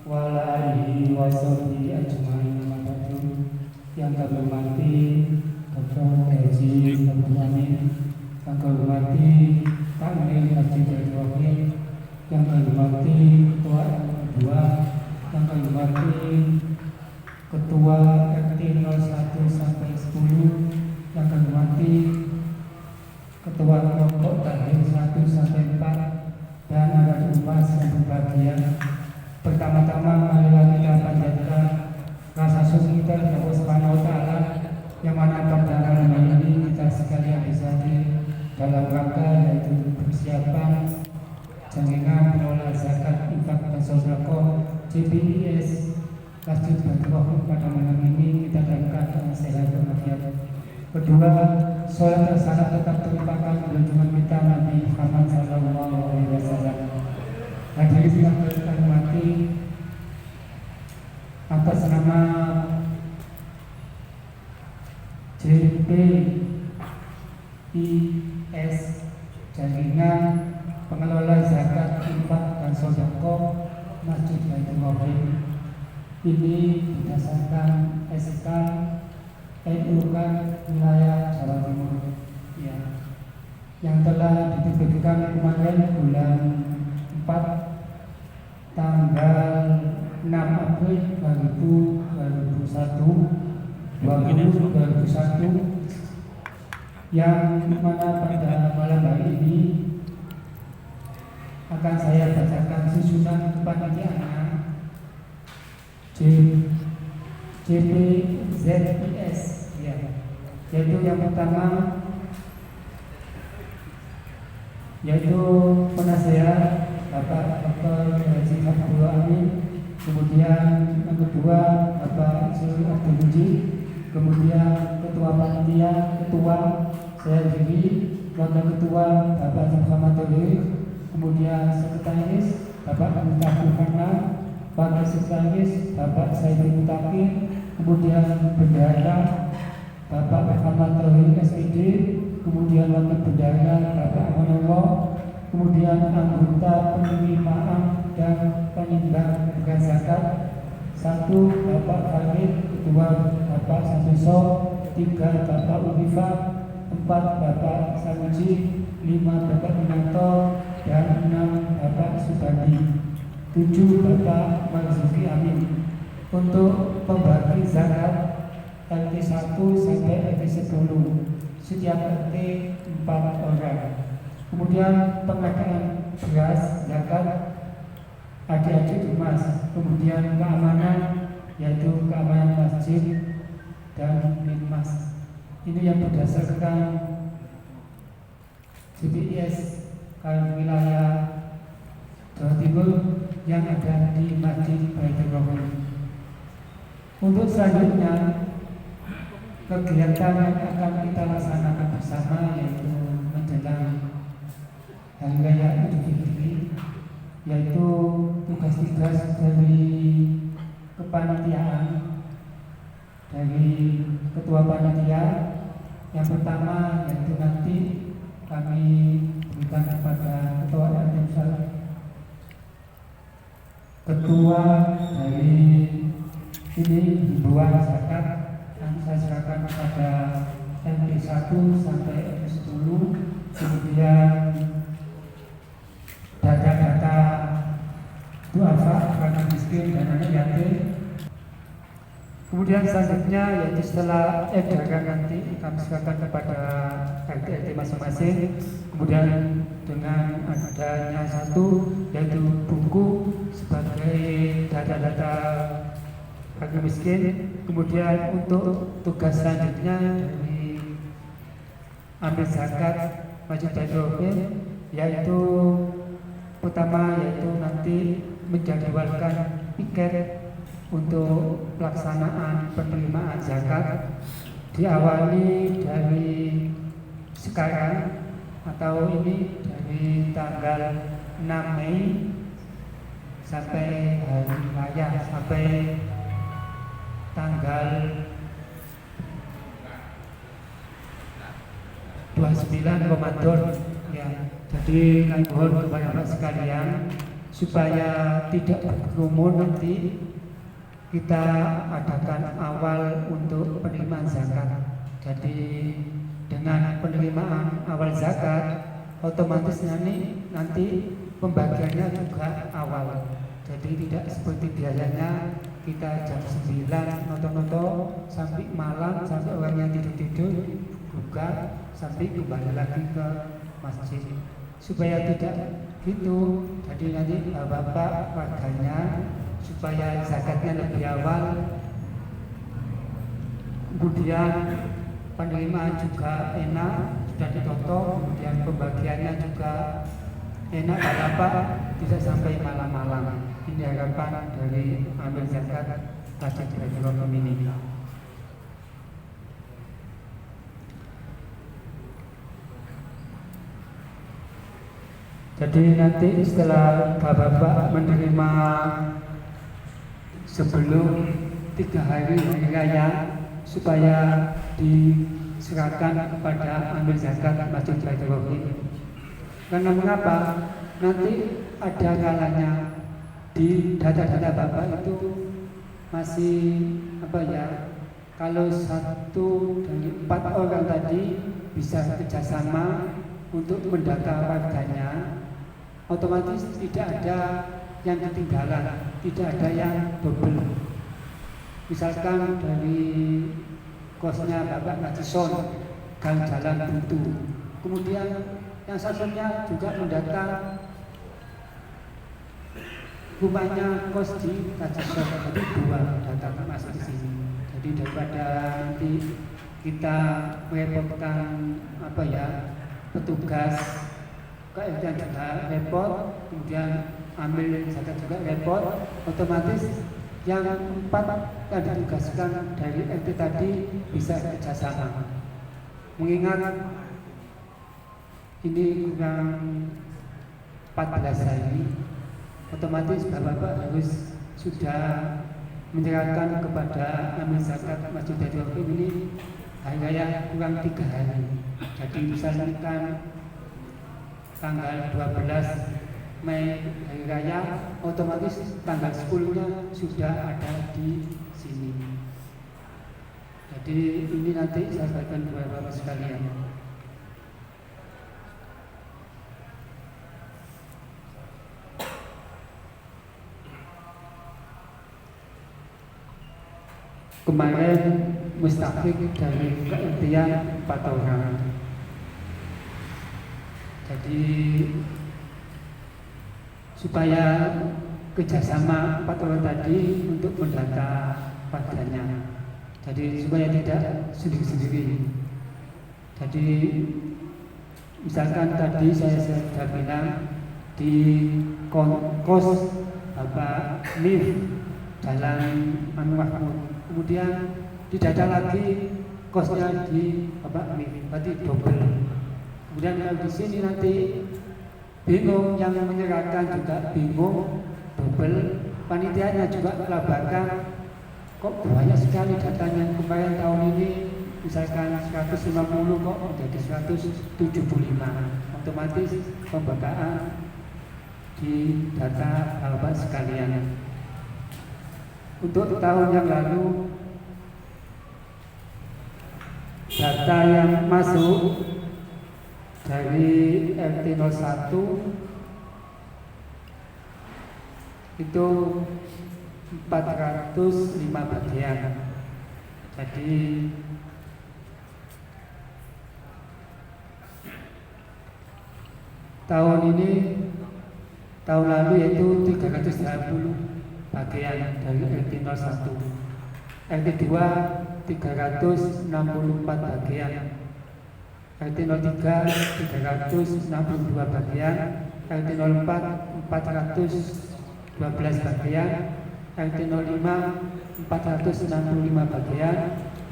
wa ala alihi wa sahbihi ajma'in. Yang kami hormati Dr. Haji Abdul Amin, yang kami hormati Takmir Masjid Al-Wahid, yang kami hormati Ketua RT 2, yang kami hormati Ketua RT 01 sampai 10, yang kami hormati Ketua Kelompok Tahir 1 sampai 4, dan ada umas yang berbahagia. Pertama-tama marilah kita panjatkan rasa syukur kita kepada Allah Subhanahu wa Ta'ala, yang mana pada malam ini kita sekalian bisa di dalam rangka yaitu persiapan jaringan pengelola zakat infak dan sedekah JBIS Masjid Baitur Rahman. Pada malam ini kita doakan sehat walafiat. Kedua, sholat dan salat tetap terupakan junjungan kita Nabi Muhammad SAW. Hadirin yang kita hormati, atas nama JBIS Jaringan Pengelola Zakat Infak dan Sedekah Masjid Baitur Rahman, ini berdasarkan SK MUK wilayah Jawa Timur ya, yang telah diterbitkan kemarin bulan 4 tanggal 6 April 2021 yang mana pada malam hari ini akan saya bacakan susunan kepanitiaan JBZIS ya, yaitu yang pertama yaitu penasehat Bapak Dr. Haji Abdul Amin, kemudian yang kedua Bapak Suri Abdul Muji, kemudian ketua panitia, ketua saya sendiri, wakil ketua Bapak Muhammad Tohir, kemudian sekretaris Bapak Mutafil Karna, wakil sekretaris Bapak Saidul Mutafil, kemudian bendahara Bapak Muhammad Tohir SPD, kemudian wakil bendahara Bapak Amanullah, kemudian anggota penerimaan dan penyimbang zakat 1 Bapak Farid, 2 Bapak Santoso, 3 Bapak Unifa, 4 Bapak Samuji, 5 Bapak Minanto, dan 6 Bapak Subandi, 7 Bapak Marzuki Amin. Untuk pembagi zakat RT 1 sampai RT 10, setiap RT 4 orang. Kemudian pengadaan beras zakat adik-adik Dimas, kemudian keamanan yaitu keamanan masjid dan Linmas. Ini yang berdasarkan JBIS wilayah Jawa Timur yang ada di Masjid Baitur Rahman. Untuk selanjutnya kegiatan yang akan kita laksanakan bersama yaitu menjelang Hari Raya Idul Fitri, yaitu tugas-tugas dari kepanitiaan dari ketua panitia. Yang pertama yaitu nanti kami berikan kepada ketua RT, ketua dari ini himbauan zakat yang saya serahkan kepada RT 1 sampai RT 10, kemudian data-data duafa, anak miskin dan anak yatim. Kemudian selanjutnya yaitu setelah edaran nanti kami serahkan kepada RT masing-masing. Kemudian dengan adanya satu yaitu buku sebagai data-data anak miskin. Kemudian untuk tugas selanjutnya dari ambil zakat Masjid Baitur Rahman, yaitu pertama yaitu nanti menjadwalkan piket untuk pelaksanaan penerimaan zakat, diawali dari sekarang atau ini dari tanggal 6 Mei sampai hari raya, sampai tanggal 29 Ramadan ya. Jadi kami mohon kepada Bapak sekalian supaya tidak berkerumun nanti kita adakan awal untuk penerimaan zakat. Jadi dengan penerimaan awal zakat otomatis nanti pembagiannya juga awal. Jadi tidak seperti biasanya kita jam 9 noto-noto sampai malam, sampai orangnya tidur-tidur buka sampai kembali lagi ke masjid. Supaya tidak gitu, jadi nanti bapak warganya supaya zakatnya lebih awal, kemudian penerimaan juga enak, sudah ditotok, kemudian pembagiannya juga enak, bapak tidak sampai malam-malam. Ini harapan dari ambil zakat Masjid Baitur Rahim ini. Jadi nanti setelah bapak menerima sebelum 3 hari raya supaya diserahkan kepada ambil zakat Masjid Baitur Rahim. Karena mengapa? Nanti ada kalanya di data-data bapak itu masih kalau 1 dari 4 orang tadi bisa kerjasama untuk mendata warganya, otomatis tidak ada yang ketinggalan, tidak ada yang double. Misalkan dari kosnya Bapak Majison Gang Jalan Buntu, kemudian yang satunya juga mendata rumahnya kos di Majison, jadi 2 data masuk di sini. Jadi daripada nanti kita merepotkan petugas kemudian juga repot, kemudian ambil zakat juga repot, otomatis yang 4 yang ditugaskan dari RT tadi bisa kerjasama. Mengingat ini kurang 14 hari, otomatis bapak-bapak harus sudah menyerahkan kepada amil zakat Masjid Baitur Rahim ini hari raya kurang 3 hari. Jadi misalkan tanggal 12 Mei hari raya, otomatis tanggal 10-nya sudah ada di sini. Jadi ini nanti saya sampaikan kepada bapak sekalian. Kemarin mustahik dari keentian 4 orang. Jadi supaya kerjasama 4 orang tadi untuk mendata warganya. Jadi supaya tidak sendiri-sendiri. Jadi misalkan tadi saya sudah bilang di kos Bapak Mif Jalan Mahmud. Kemudian didata lagi kosnya di Bapak Mif, berarti double. Kemudian kalau di sini nanti bingung, yang menyerahkan juga bingung, double. Panitianya juga kelabakan, kok banyak sekali datanya. Kemarin tahun ini misalkan 150 kok menjadi 175. Otomatis pembukaan di data bapak sekalian. Untuk tahun yang lalu data yang masuk dari RT 01 itu 405 bagian. Jadi tahun ini, tahun lalu yaitu 330 bagian dari RT 01. RT 2 364 bagian. RT 03 362 bagian. RT 04 412 bagian. RT 05 465 bagian.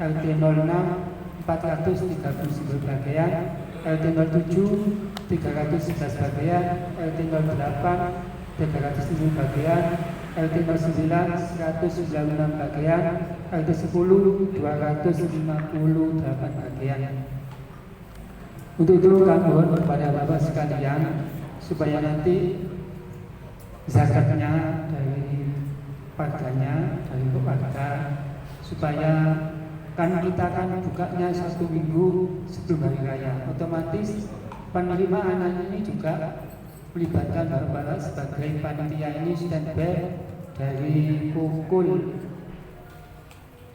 RT 06 439 bagian. RT 07 311 bagian. RT 08 307 bagian. RT 09 196 bagian. RT 10 258 bagian. Untuk itu kami mohon kepada Bapak sekalian supaya nanti zakatnya dari padanya, dari keluarga, supaya kan kita kan bukanya 1 minggu sebelum hari raya, otomatis penerimaan ini juga melibatkan Bapak sebagai panitia ini standby dari pukul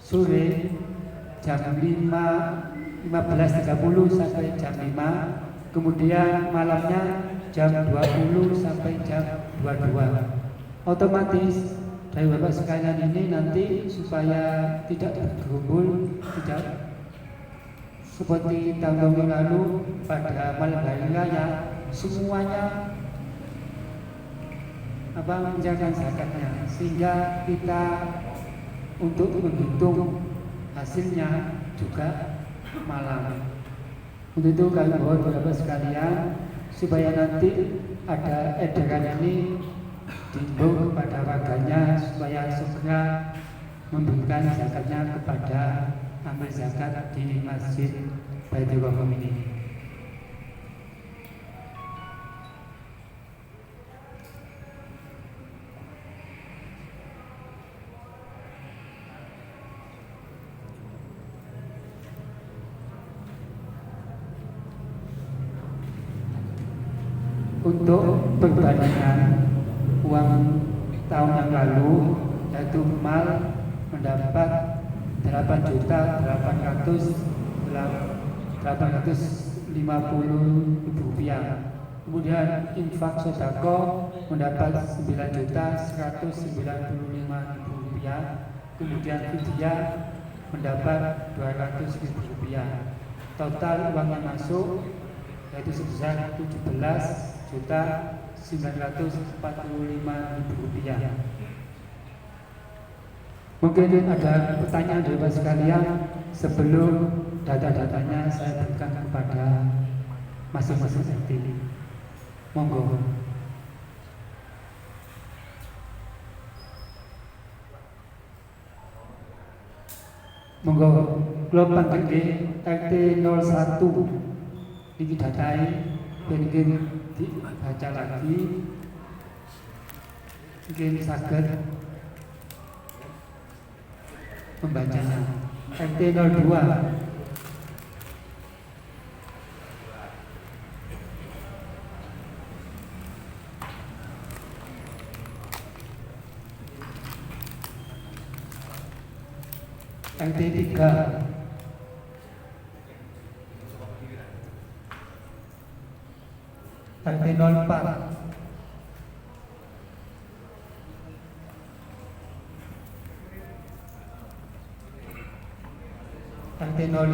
sore jam 15.30 sampai jam 5, kemudian malamnya jam 20 sampai jam 22. Otomatis dari Bapak sekalian ini nanti supaya tidak bergerombol, tidak seperti tahun lalu pada malam hari raya semuanya menjalankan zakatnya, sehingga kita untuk menghitung hasilnya juga malam. Untuk itu kami mohon Bapak sekalian supaya nanti ada edaran ini dihimbau kepada warganya supaya segera memberikan zakatnya kepada ambil zakat di Masjid Baitul Rahim ini. Untuk perbandingan uang tahun yang lalu, yaitu mal mendapat 8.850.000 rupiah. Kemudian infak sodako mendapat 9.195.000 rupiah. Kemudian fidyah mendapat 200.000 rupiah. Total uang yang masuk yaitu sebesar 17.945.000 rupiah. Mungkin ada pertanyaan dari Bapak sekalian sebelum data-datanya saya berikan kepada masing-masing entiti. Monggo. Monggo, kula panggih RT 01 ini datai, mungkin dibaca lagi, mungkin saged membacanya. RT 02 RT 3 RT 04 RT 05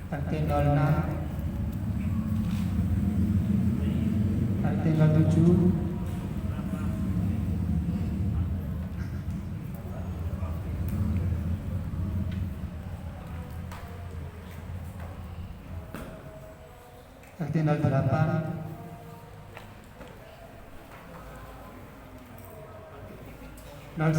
RT 06 RT 07 RT 08 09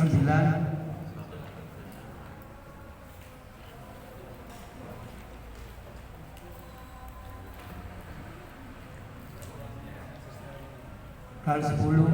10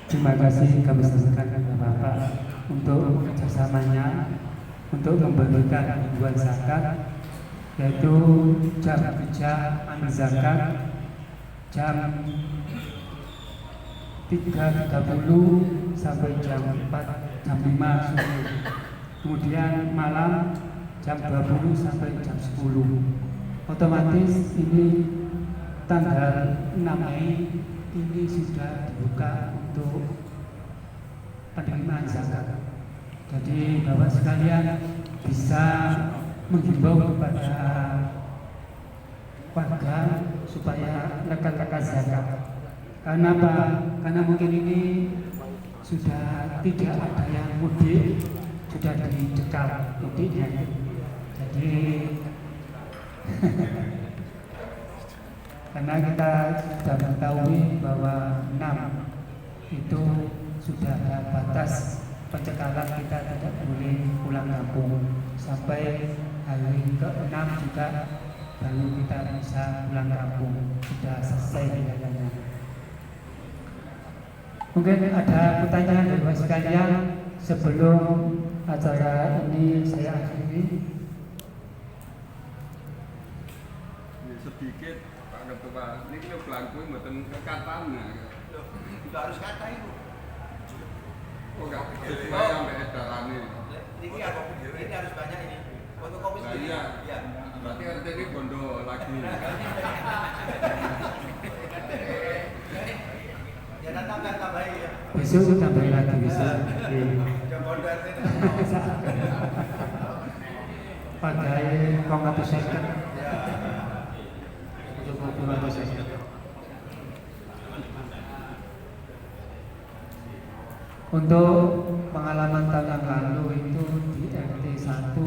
Terima kasih kami sampaikan kepada Bapak untuk kerjasamanya untuk memberikan ribuan zakat, yaitu jam kerja ambil zakat jam 3.30 sampai jam 4, jam 5 sore. Kemudian malam jam 20 sampai jam 10. Otomatis ini tanggal 6 Mei ini sudah dibuka untuk penerimaan zakat. Jadi Bapak sekalian bisa menghimbau kepada warga supaya rekan-rekan zakat. Karena apa? Karena mungkin ini sudah tidak ada yang mudik, sudah dicekal mudiknya. Jadi karena kita sudah mengetahui bahwa 6 itu sudah ada batas pencekalan, kita tidak boleh pulang kampung sampai hari ke-6 juga baru kita bisa pulang kampung, sudah selesai wilayahnya. Mungkin ada pertanyaan dari Bapak sekalian sebelum acara ini saya akhiri. Sedikit Pak Ketua, ini kalau belangku mboten katanya. Tidak harus kata itu. Oh enggak, sesuai sampai edarannya. Ini harus banyak ini. Fotokopi Nah, sendiri. iya. Iya. Berarti RT ini bondo lagi. Ya tambah ya. Besok tambah lagi besok. Yang bondo RT itu. Pakai kongkatu second. Untuk pengalaman tahun yang lalu itu di RT 1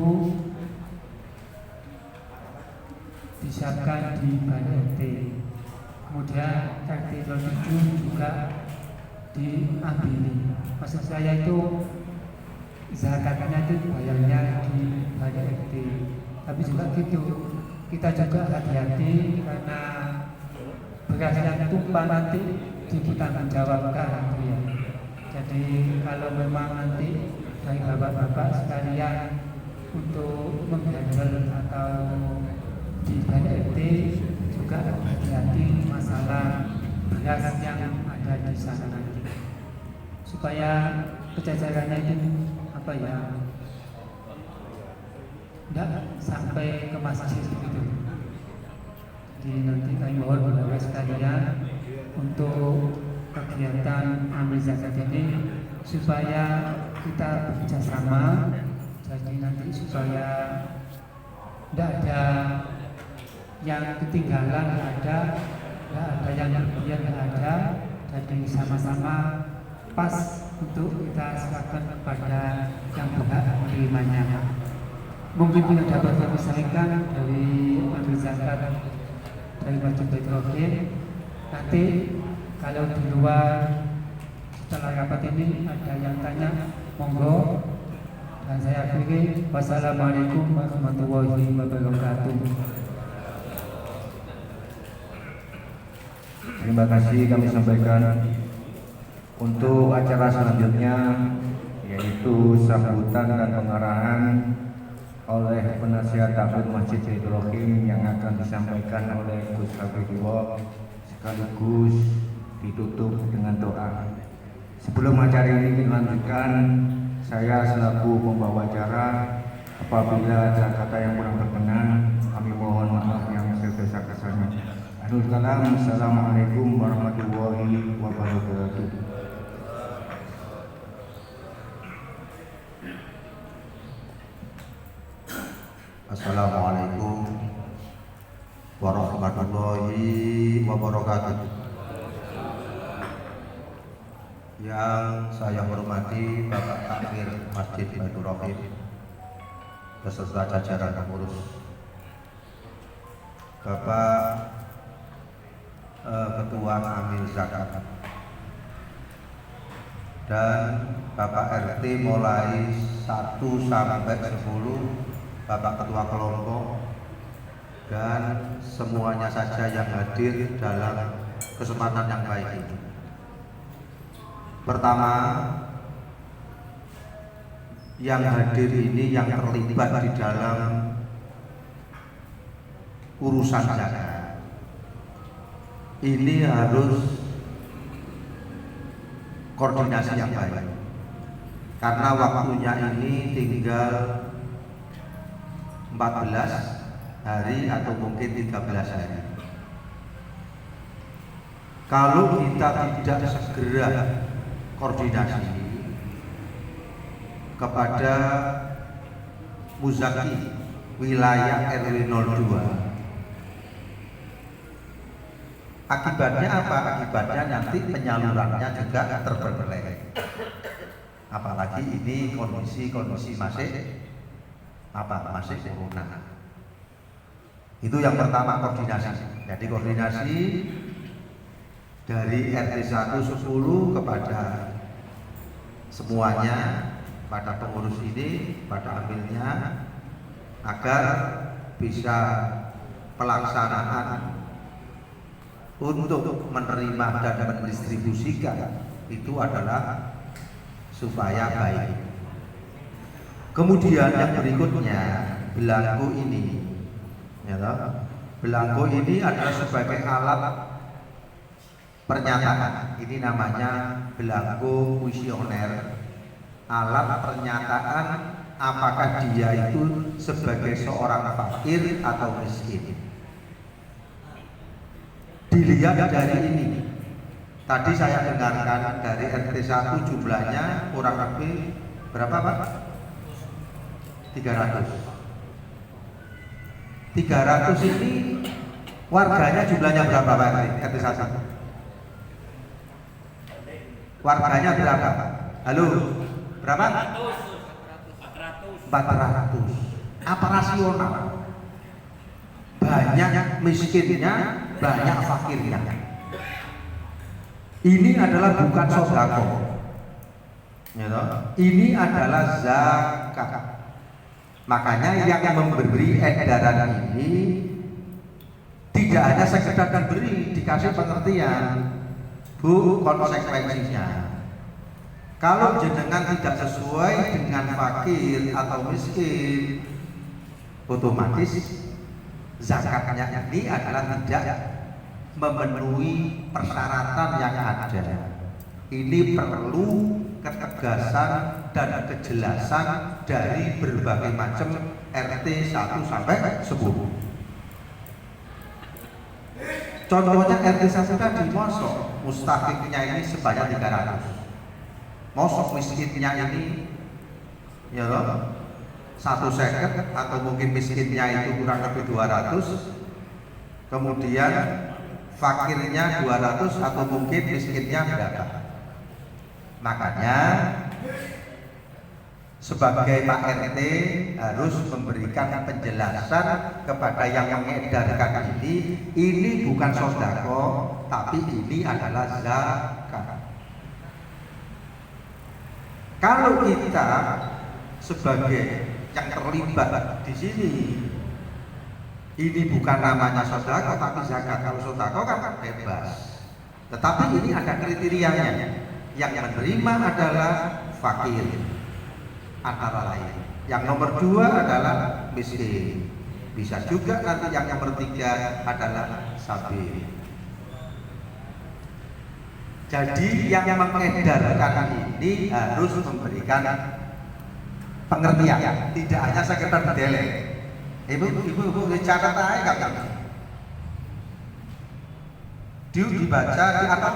disiapkan di Balai RT, kemudian RT 27 juga diambil. Maksud saya itu zakatnya itu bayarnya di Balai RT, tapi juga gitu kita juga hati-hati karena beras yang tumpah nanti ditanggung jawabkan ya. Jadi kalau memang nanti dari bapak-bapak sekalian untuk menghandle atau di Balai RT juga hati-hati masalah beras yang ada di sana nanti, supaya kejajarannya itu apa ya, tidak sampai ke masjid gitu. Jadi nanti kami mohon bapak sekalian untuk kegiatan ambil zakat ini supaya kita bekerjasama, jadi nanti supaya tidak ada yang ketinggalan, tidak ada yang berlebihan, tidak ada, jadi sama-sama pas untuk kita serahkan kepada yang berhak menerimanya. Mungkin tidak dapat kami sampaikan dari ambil zakat dari Masjid Baitur Rahim. Nanti kalau di luar setelah rapat ini ada yang tanya, monggo. Dan saya akhiri, wassalamualaikum warahmatullahi wabarakatuh. Terima kasih kami sampaikan. Untuk acara selanjutnya yaitu sambutan dan pengarahan oleh penasihat takmir Masjid Baitur Rahim yang akan disampaikan oleh Gus Hafizullah, sekaligus ditutup dengan doa. Sebelum acara ini dilanjutkan, saya selaku pembawa acara, apabila ada kata yang kurang berkenan, kami mohon maaf yang sebesar-besarnya. Akhirul kalam, assalamualaikum warahmatullahi wabarakatuh. Assalamualaikum warahmatullahi wabarakatuh. Yang saya hormati Bapak Takmir Masjid Baitur Rahim beserta jajaran pengurus, Bapak Ketua Amil Zakat, dan Bapak RT mulai 1 sampai 10, Bapak Ketua Kelompok, dan semuanya saja yang hadir dalam kesempatan yang baik ini. Pertama, yang hadir ini yang terlibat di dalam urusan zakat ini harus koordinasi yang baik, karena waktunya ini tinggal 14 hari atau mungkin 13 hari. Kalau kita tidak segera koordinasi kepada Muzaki wilayah RW 02, akibatnya apa? Akibatnya nanti penyalurannya juga terbengkalai. apalagi ini kondisi masih corona. Itu yang pertama, koordinasi. Jadi koordinasi dari RT 110 kepada semuanya, pada pengurus ini, pada ambilnya, agar bisa pelaksanaan untuk menerima dan mendistribusikan itu adalah supaya baik. Kemudian yang berikutnya, belangko ini, ya toh? Belangko ini adalah sebagai alat pernyataan. Ini namanya belangko kuesioner, alat pernyataan apakah dia itu sebagai seorang fakir atau miskin. Dilihat dari ini. Tadi saya dengarkan dari RT 1 jumlahnya kurang lebih berapa Pak? 300. 300 ini warganya jumlahnya berapa Pak RT 1? Warganya berapa? Halo? Berapa? 400. Apa rasional? Banyak miskinnya, banyak fakirnya. Ini adalah bukan sodako, ya toh? Ini adalah zakat. Makanya yang memberi edaran ini tidak hanya sekedar diberi, dikasih pengertian, Bu, konsekuensinya. Kalau jenengan tidak sesuai dengan fakir atau miskin, otomatis zakatnya ini adalah tidak memenuhi persyaratan yang ada. Ini perlu ketegasan dan kejelasan dari berbagai macam RT 1 sampai 10. Contohnya RT 1 tadi, mosok mustahiknya ini sebanyak 300. Mosok miskinnya ini ya loh 1 atau mungkin miskinnya itu kurang lebih 200. Kemudian fakirnya 200 atau mungkin miskinnya berapa. Makanya sebagai Pak RT harus memberikan penjelasan kepada yang mengedarkan ini bukan sodako, tapi ini adalah zakat. Kalau kita sebagai yang terlibat di sini, ini bukan namanya sodako tapi zakat. Kalau sodako kan bebas, tetapi ini ada kriterianya. Yang menerima adalah fakir antara lain. Yang nomor 2 adalah miskin. Bisa juga nanti yang nomor 3 adalah sabir. Jadi yang mengedarkan ini harus memberikan pengertian, tidak hanya sekedar delek. Ibu catat aja kan? Dibaca di atau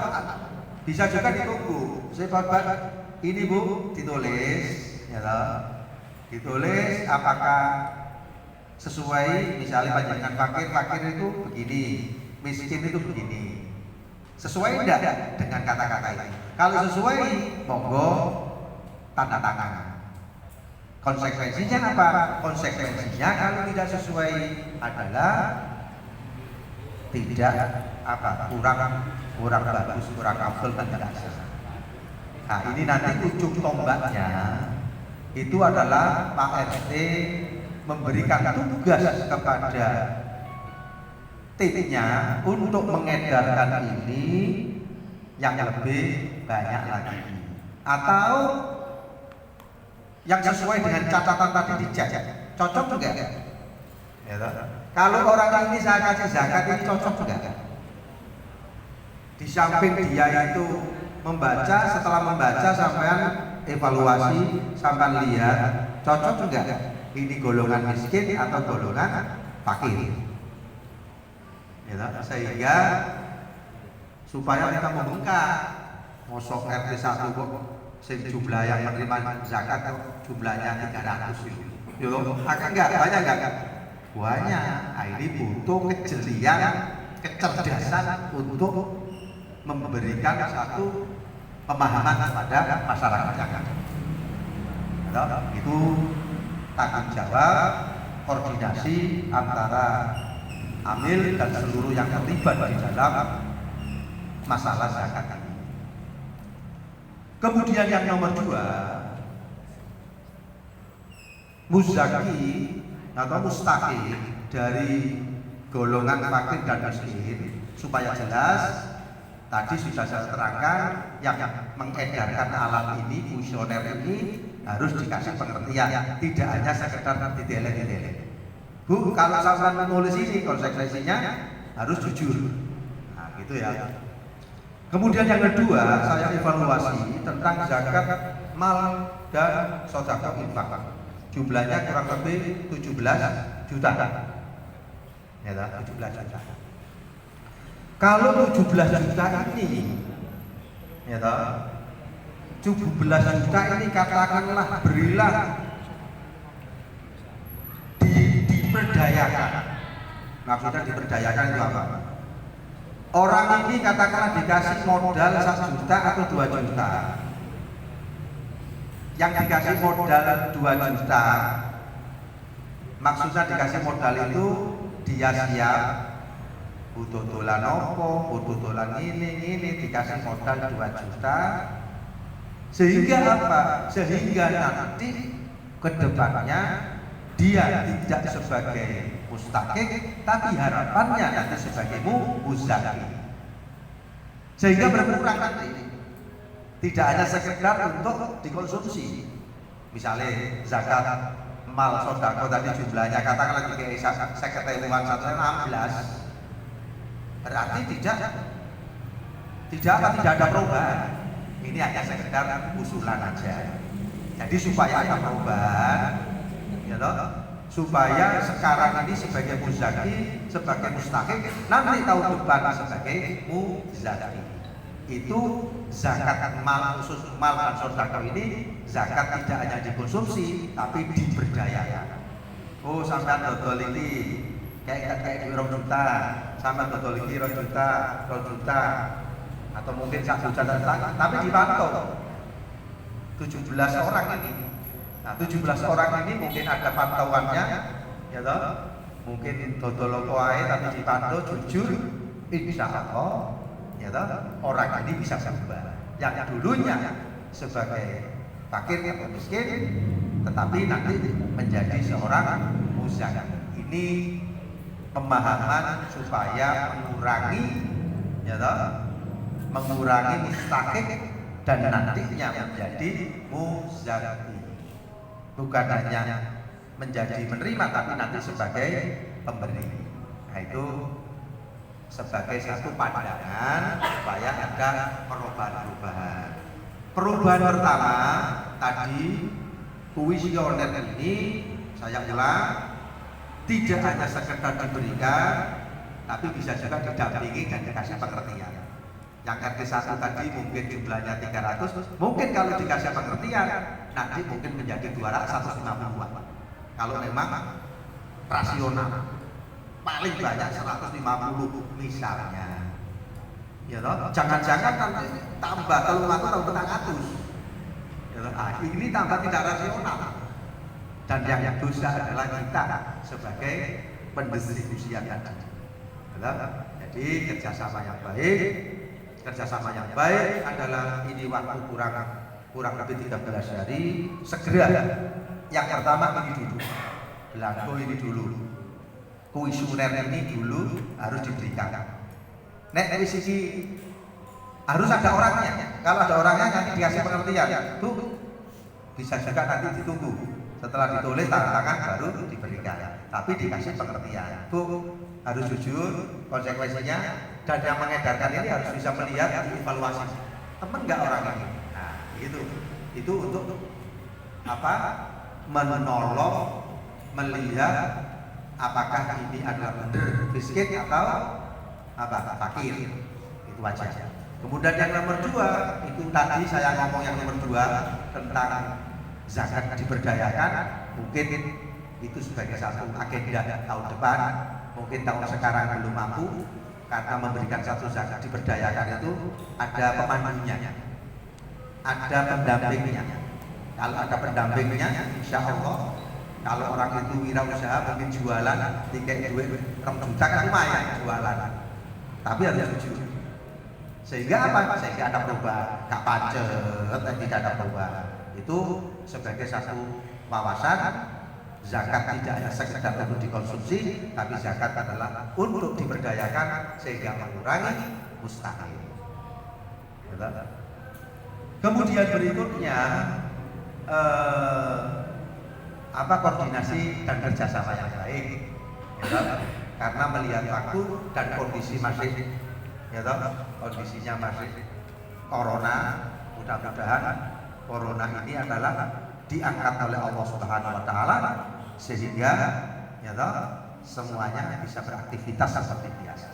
bisa juga ditunggu. Saya bapak ini Bu ditulis, ya toh. Ditulis apakah sesuai, misalnya panjangan fakir itu begini, miskin itu begini. Sesuai tidak dengan kata-kata ini? Kalau sesuai, monggo tanda tangan. Konsekuensinya apa? Konsekuensinya kalau tidak sesuai adalah tidak kurang bagus, kurang afdal dan tidak sah. Nah, ini nanti ujung tombaknya itu adalah Pak RT memberikan tugas kepada timnya untuk mengedarkan ini yang lebih banyak lagi, atau yang sesuai dengan catatan tadi dicek, cocok juga? Ya, kalau orang ini saya kasih zakat ini cocok juga? Di samping dia itu membaca, setelah membaca sampean evaluasi, sampean lihat cocok juga ini golongan miskin atau golongan fakir. Ya, sehingga supaya kita membengkak, mosok RT 1 kok sing jumlah yang menerima zakat jumlahnya 300 itu. Yo, akan enggak banyak enggak? Banyak. Nah, ini butuh kejelian, kecerdasan untuk memberikan satu pemahaman kepada masyarakat. Itu tanggung jawab koordinasi antara amil dan seluruh yang terlibat di dalam masalah zakat ini. Kemudian yang nomor 2, muzaki atau mustaqi dari golongan fakir dan miskin. Supaya jelas, tadi sudah saya terangkan, yang mengedarkan alat ini, fungsioner ini harus dikasih pengertian, tidak hanya sekedar didelek-delek. Bu, kalau saya menulis ini konsekuensinya harus jujur. Nah, gitu ya. Kemudian yang kedua, saya evaluasi tentang zakat mal dan sedekah infak. Jumlahnya kurang lebih 17 juta. Ya, 17 juta. Kalau 17 juta ini, ya, 17 juta ini katakanlah berilah diperdayakan. Maksudnya diperdayakan itu apa? Orang ini katakanlah dikasih modal 1 juta atau 2 juta. Yang dikasih modal 2 juta, maksudnya dikasih modal itu dia siap butuh dolan opo, butuh dolan ini dikasih modal 2 juta. Sehingga apa? Sehingga nanti kedepannya dia tidak sebagai mustaqik, tapi harapannya nanti sebagai muzaki. Sehingga berkurang nanti. Tidak hanya sekedar untuk dikonsumsi. Misalnya zakat mal sodako tadi jumlahnya katakanlah 16, berarti tidak ada perubahan. Ini hanya sekedar usulan aja. Jadi supaya ada perubahan, ya toh, supaya sekarang ini sebagai muzaki, sebagai mustaqik, nanti tahun depan sebagai muzaki. Itu zakat mal, khusus mal dan sedekah ini zakat tidak hanya dikonsumsi tapi diberdayakan. Oh, sampai dodol ini kayak 2 juta, sampai dodol ini 2 juta, atau mungkin 1 juta, tapi dipantau 17 orang ini. Nah, 17 orang ini mungkin ada pantauannya, ya toh, mungkin dodol opo ae tapi dipantau jujur, insya Allah, ya toh, orang ini bisa berubah. Yang dulunya sebagai fakir atau miskin, tetapi nanti menjadi seorang muzaki. Ini pemahaman supaya mengurangi mustaqik dan nantinya menjadi muzaki. Bukan hanya menjadi menerima, tapi nanti sebagai pemberi. Nah, itu sebagai satu pandangan supaya ada perubahan-perubahan. Perubahan pertama tadi, kuisioner ini saya ulang, tidak hanya sekedar diberikan, tapi bisa juga didampingi dan dikasih pengertian. Yang RT1 tadi mungkin jumlahnya 300, mungkin kalau dikasih pengertian nanti mungkin menjadi 250-an. Kalau memang rasional, paling banyak 150 misalnya. Ya toh, jangan-jangan nanti tambah kalau ngatur tambah 100. Ya toh, ini tambah tidak rasional. Dan yang dosa adalah kita sebagai pendistribusian tadi. Jadi kerjasama yang baik adalah ini waktu kurang lebih 13 hari. Segera yang pertama ini dulu, belangko ini dulu, kuisioner ini dulu harus diberikan. Nek dari sisi harus ada orangnya. Kalau ada orangnya nanti dikasih pengertian. Bu, bisa juga nanti ditunggu. Setelah ditulis tanda tangan baru diberikan. Tapi dikasih pengertian. Bu, harus jujur konsekuensinya, dan yang mengedarkan ini harus bisa melihat, dievaluasi. Temen nggak orang ini? Nah, itu untuk apa? Menolong, melihat apakah ini adalah benar miskin atau apa fakir. Itu aja. Kemudian yang nomor 2, itu tadi saya ngomong yang nomor 2 tentang zakat diberdayakan, mungkin itu sebagai satu agenda tahun depan. Mungkin tahun sekarang belum mampu, karena memberikan satu zakat diberdayakan itu ada pemandunya, ada pendampingnya. Kalau ada pendampingnya, insya Allah. Kalau orang itu wirausaha mungkin jualan, tiket duit 6 juta kan lumayan jualan. Tapi harus jujur. Sehingga apa? Sehingga ada perubahan. Gak pacet, tidak ada perubahan. Itu sebagai satu wawasan. Zakat tidak hanya sekedar untuk dikonsumsi, tapi zakat adalah untuk diberdayakan sehingga mengurangi mustahil. Kemudian berikutnya koordinasi dan kerjasama yang baik, karena melihat waktu dan kondisi masih, kondisinya masih corona. Mudah-mudahan corona ini adalah diangkat oleh Allah Subhanahu Wa Taala sehingga semuanya bisa beraktivitas seperti biasa.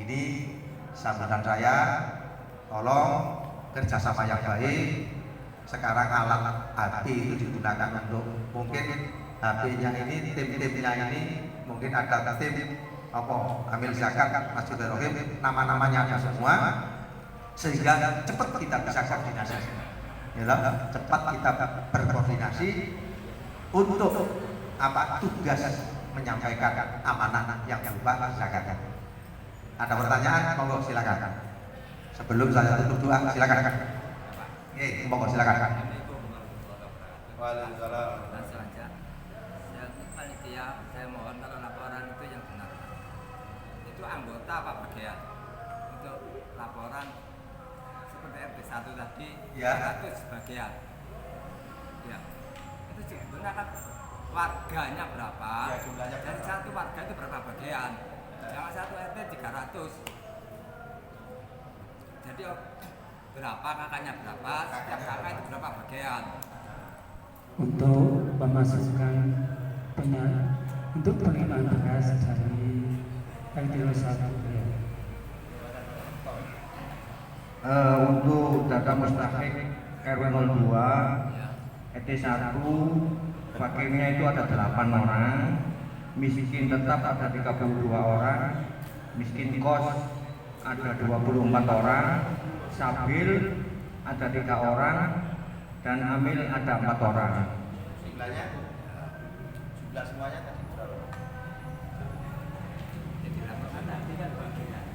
Ini sambutan saya, tolong kerjasama yang baik. Sekarang alat HP itu digunakan untuk, mungkin HP-nya ini, tim-timnya ini, mungkin ada tim amil zakat Masjidil Rahim, nama-namanya ada semua, sehingga cepat kita bisa koordinasi. Cepat kita berkoordinasi untuk tugas menyampaikan amanah yang berupa zakat. Ada pertanyaan? Monggo silakan. Sebelum saya tutup doa, silakan. Monggo silakan. Waalaikumsalam. Langsung aja. Panitia, saya mohon kalau laporan itu yang benar. Itu anggota apa bagian? Untuk laporan seperti RT 1 tadi, ya. 100 bagian. Ya. Itu sebenarnya kan warganya berapa? Ya, jumlahnya dari berapa? satu warga itu berapa bagian? Yang satu RT 300. Jadi berapa kakaknya berapa? Setiap kakak itu berapa bagian? Untuk memasukkan untuk penerimaan beras dari RT 1 ya. Untuk data mustahik RW 02 RT 1 fakirnya itu ada 8 orang, miskin tetap ada 32 orang, miskin kos ada 24 orang, sabil ada 3 orang, dan amil ada 4 orang. Jumlah semuanya tadi berapa? Jadi laporan nanti kan bagian.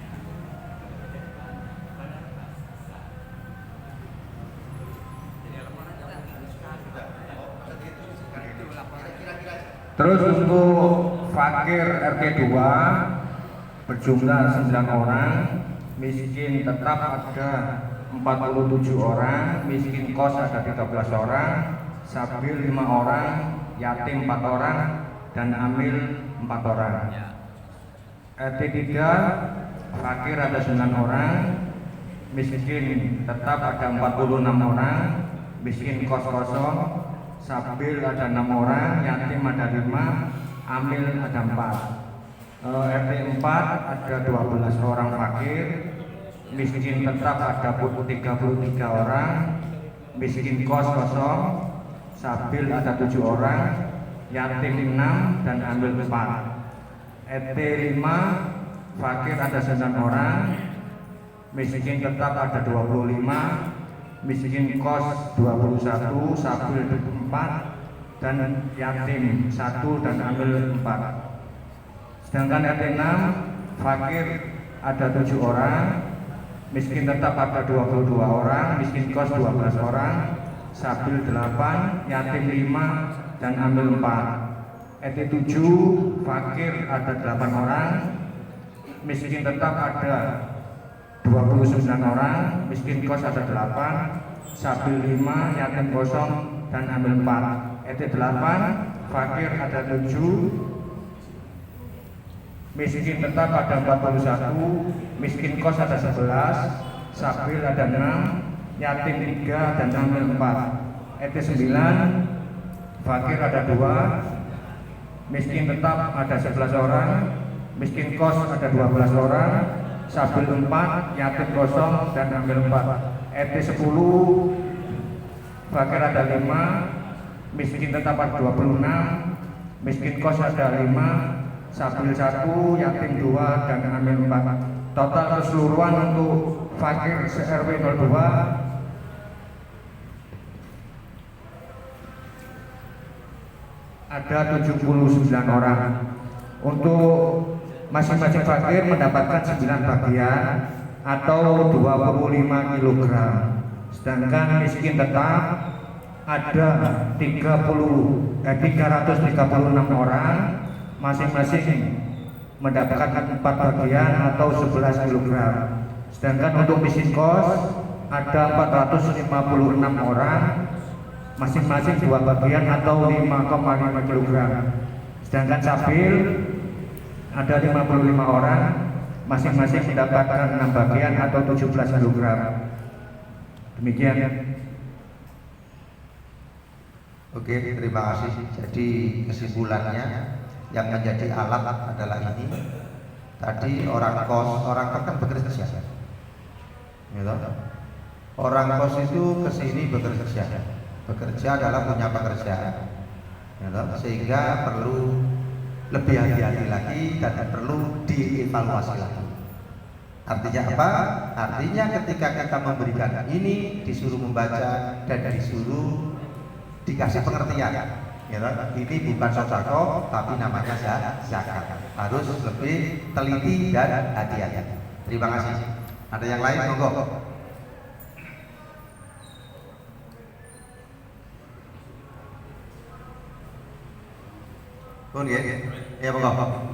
Terus untuk fakir RT 2 berjumlah 9 orang, miskin tetap ada 47 orang, miskin kos ada 13 orang, sabil 5 orang, yatim 4 orang, dan amil 4 orang. RT 3 fakir ada 9 orang, miskin tetap ada 46 orang, miskin kos kosong, sabil ada 6 orang, yatim ada 5, amil ada 4. RT 4 ada 12 orang fakir, miskin tetap ada 33 orang, miskin kos kosong, sabil ada 7 orang, yatim 6 dan amil 4. RT 5 fakir ada 9 orang, miskin tetap ada 25, miskin kos 21, sabil 4 dan yatim 1 dan amil 4. Sedangkan RT 6 fakir ada 7 orang, miskin tetap ada 22 orang, miskin kos 12 orang, sabil 8, yatim 5 dan amil 4. RT 7 fakir ada 8 orang, miskin tetap ada 29 orang, miskin kos ada 8, sabil 5, yatim kosong dan amil 4. RT 8 fakir ada 7, miskin tetap ada 41, miskin kos ada 11, sabil ada 6, yatim 3 dan amil 4. RT 9 fakir ada 2, miskin tetap ada 11 orang, miskin kos ada 12 orang, sabil 4, yatim kosong dan amil 4. RT 10 fakir ada 5, miskin tetap ada 26, miskin kos ada 5, sabil 1, yatim 2 dan amil 4. Total keseluruhan untuk fakir RW 02 ada 79 orang. Untuk masing-masing fakir mendapatkan 9 bagian atau 25 kg. Sedangkan miskin tetap ada 336 orang, masing-masing mendapatkan 4 bagian atau 11 kg. Sedangkan untuk miskin kos ada 456 orang, masing-masing 2 bagian atau 5,5 kg. Sedangkan sabil ada 55 orang, masing-masing mendapatkan 6 bagian atau 17 kg. Demikian. Oke, terima kasih. Jadi kesimpulannya yang menjadi alat adalah ini. Tadi orang kos kan bekerja. Gitu. Orang kos itu kesini bekerja. Bekerja adalah punya pekerjaan. Gitu. Sehingga perlu lebih hati-hati lagi dan perlu dievaluasi lagi. Artinya apa? Artinya ketika kita memberikan ini disuruh membaca dan disuruh dikasih pengertian, ya, ini bukan sodako tapi namanya zakat. Harus lebih teliti dan hati-hati. Terima kasih. Ada yang lain, monggo. Pun ya, ya monggo.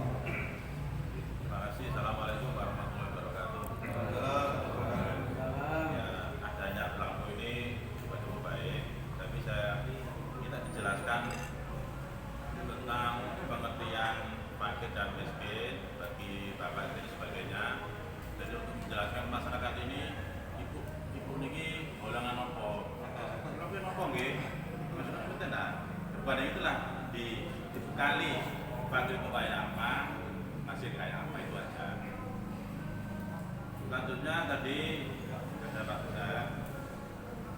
Pada itulah dibekali fakir itu kayak apa, masih kayak apa, itu aja. Selanjutnya tadi kata Pak Ustaz,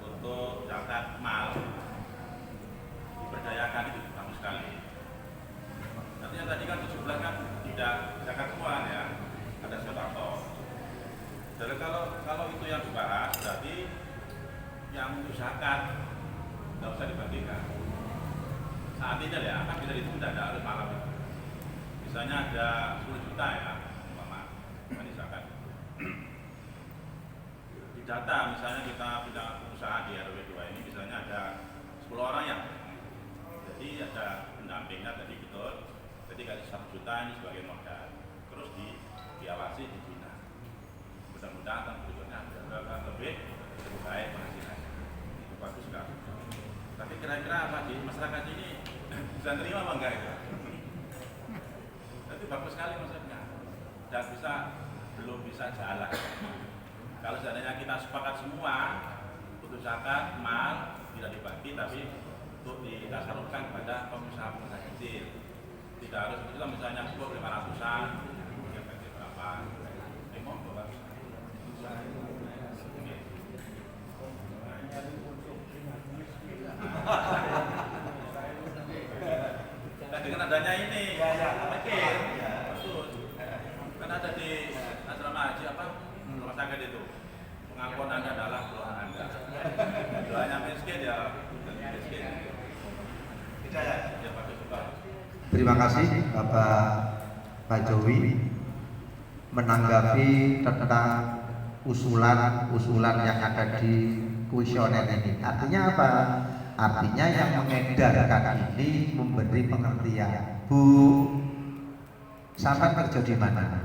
untuk zakat mal diberdayakan itu bagus sekali. Artinya tadi kan 17 kan tidak zakat semua ya, ada sedekah. Jadi kalau itu yang dibahas berarti yang untuk zakat nggak usah dibagikan. Saat ini ya, kan bisa dihitung tidak harus malam itu. Misalnya ada 10 juta ya, umpama zakat. Di data misalnya kita punya usaha di RW 2 ini, misalnya ada 10 orang ya. Jadi ada pendampingnya tadi betul. Jadi kasih 1 juta ini sebagai modal. Terus diawasi, dibina. Mudah-mudahan kan berikutnya ada lebih baik penghasilannya. Itu bagus sekali. Tapi kira-kira apa di masyarakat ini bisa terima apa enggak itu? Itu bagus sekali maksudnya. Dan belum bisa jalan. Kalau seandainya kita sepakat semua untuk zakat mal tidak dibagi, tapi untuk didasarkan kepada pengusaha-pengusaha kecil. Tidak harus itu misalnya cukup 500-an, kemudian bagi berapa? Monggo bagus. Nah, dengan adanya ini, pikir, bagus. Karena ada di asrama haji rumah sakit itu, pengakuan Anda adalah doa Anda. Doanya miskin ya, miskin. Ya, bagus juga. Terima kasih Pak Jowi menanggapi tentang usulan yang ada di kuesioner ini. Artinya apa? Artinya yang mengedarkan ini memberi pengertian. Bu, sampai kerja di mana?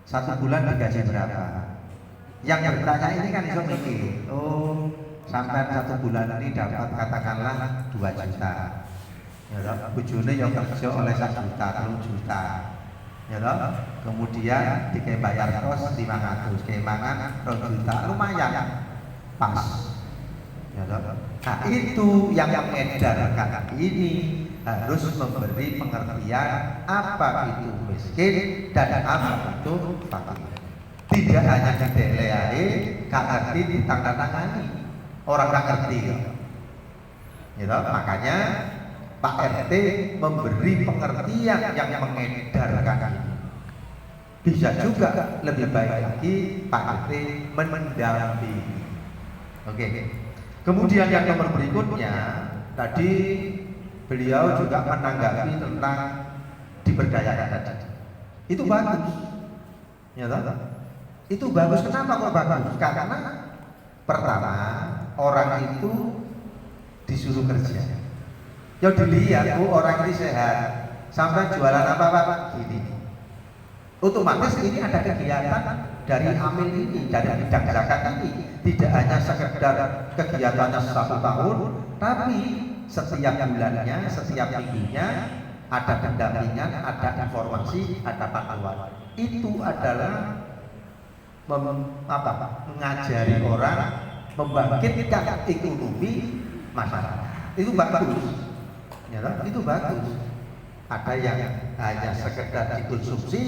1 bulan digaji berapa? Yang bertanya ini kan iso mikir. Oh, sampai 1 bulan ini dapat katakanlah 2 juta. Ya, bujune yang kerja oleh 1 juta, 3 juta. Ya, kemudian dikai bayar kos 500, kayak mangan 2 juta, lumayan. Pas. Ya, nah itu yang mengedarkan ini harus memberi pengertian apa itu miskin dan apa itu fakir. Tidak hanya dideleai, ngerti ditanda-tangani, orang nggak ngerti. Ya, makanya Pak RT memberi pengertian yang mengedarkan ini. Bisa juga lebih baik lagi Pak RT mendampingi. Oke. Kemudian yang nomor berikutnya tadi beliau juga menanggapi tentang diberdayakan tadi. Itu bagus, ya toh? Itu bagus. Kenapa kok bagus? Karena pertama orang itu disuruh kerja. Ya dilihat, orang ini sehat, sampai jualan apa gini. Otomatis ini ada kegiatan dari amil ini, dari bidang zakat ini. Tidak hanya sekedar kegiatannya 1 tahun, tapi setiap bulannya, setiap minggunya ada pendampingan, ada informasi, ada panduan. Itu adalah mengajari orang, membangkitkan ekonomi masyarakat. Itu bagus, ya, itu bagus. Ada yang hanya sekedar dikonsumsi,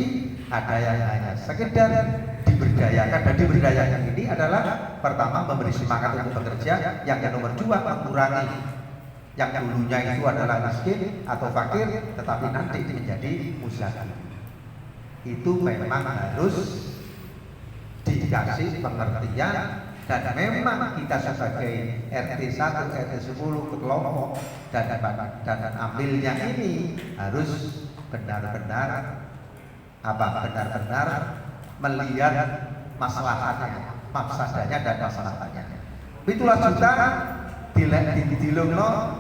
ada yang hanya sekedar diberdayakan. Dan diberdayakan ini adalah pertama memberi semangat untuk bekerja, yang nomor 2 mengurangi yang dulunya itu adalah miskin atau fakir, tetapi nanti menjadi musafir. Itu memang harus dikasih pengertian, dan memang kita sebagai RT 1, RT 10 kelompok dan ambilnya ini harus benar-benar melihat masalahnya, mafsadanya dan masalahnya. Itulah juta dilungno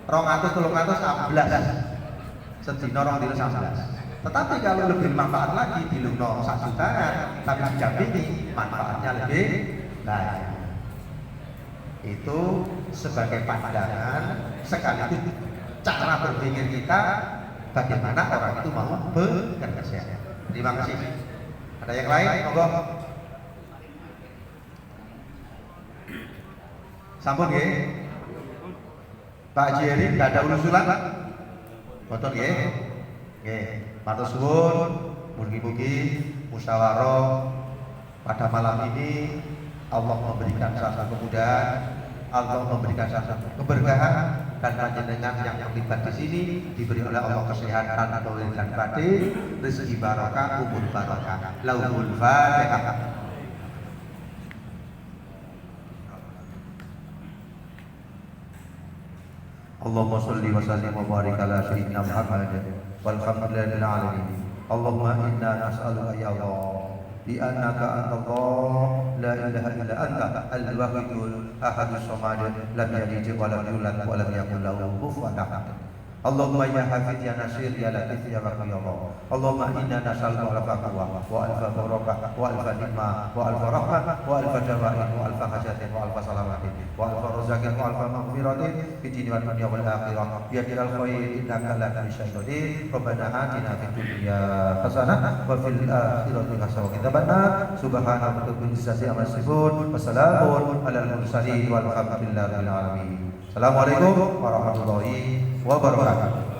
200-300 sedina 211. Tetapi kalau lebih manfaat lagi dilungno 1 jutaan, tapi didampingi manfaatnya lebih baik. Itu sebagai pandangan sekaligus cara berpikir kita bagaimana orang itu mau bekerja. Terima kasih. Ada yang lain? Monggo. Sampun nggih. Pak Jerry enggak ada usulan, Pak? Boten nggih. Nggih. Matur suwun, mugi-mugi musyawarah pada malam ini Allah memberikan satu kemudahan, Allah memberikan satu keberkahan, dan panjenengan yang terlibat di sini diberi oleh Allah kesehatan, dohir dan batin, rezeki barokah, umur barokah. Lauhul Fatihah. Allahumma sholli wa sallim wa barik ala sayyidina Muhammad walhamdulillahi alamin. Allahumma inna nas'aluka ya Allah bi annaka antallah la ilaha illa anta al-wahidul ahadus samad lam yalid wa lam yulad wa lam yakul lahu kufuwan ahad. Allahumma ya hafidh ya nasir ya latif ya rahim ya Allah. Allahumma inna nas'aluka al-faqwa wa al-barakah wa al-nikmah wa al-rahmah wa al-jawaid wa al-hajatin wa al-salamatin wa al-razaqin wa al-maghfiratin fi dini wal dunya wal akhirah ya jalal khair innaka la tusyai'u. Rabbana atina fid dunya hasanah wa fil akhirati hasanah wa qina adzabannar. Subhana rabbika rabbil izzati amma yasifun wa salamun alal mursalin walhamdulillahi rabbil alamin. Assalamualaikum warahmatullahi wabarakatuh.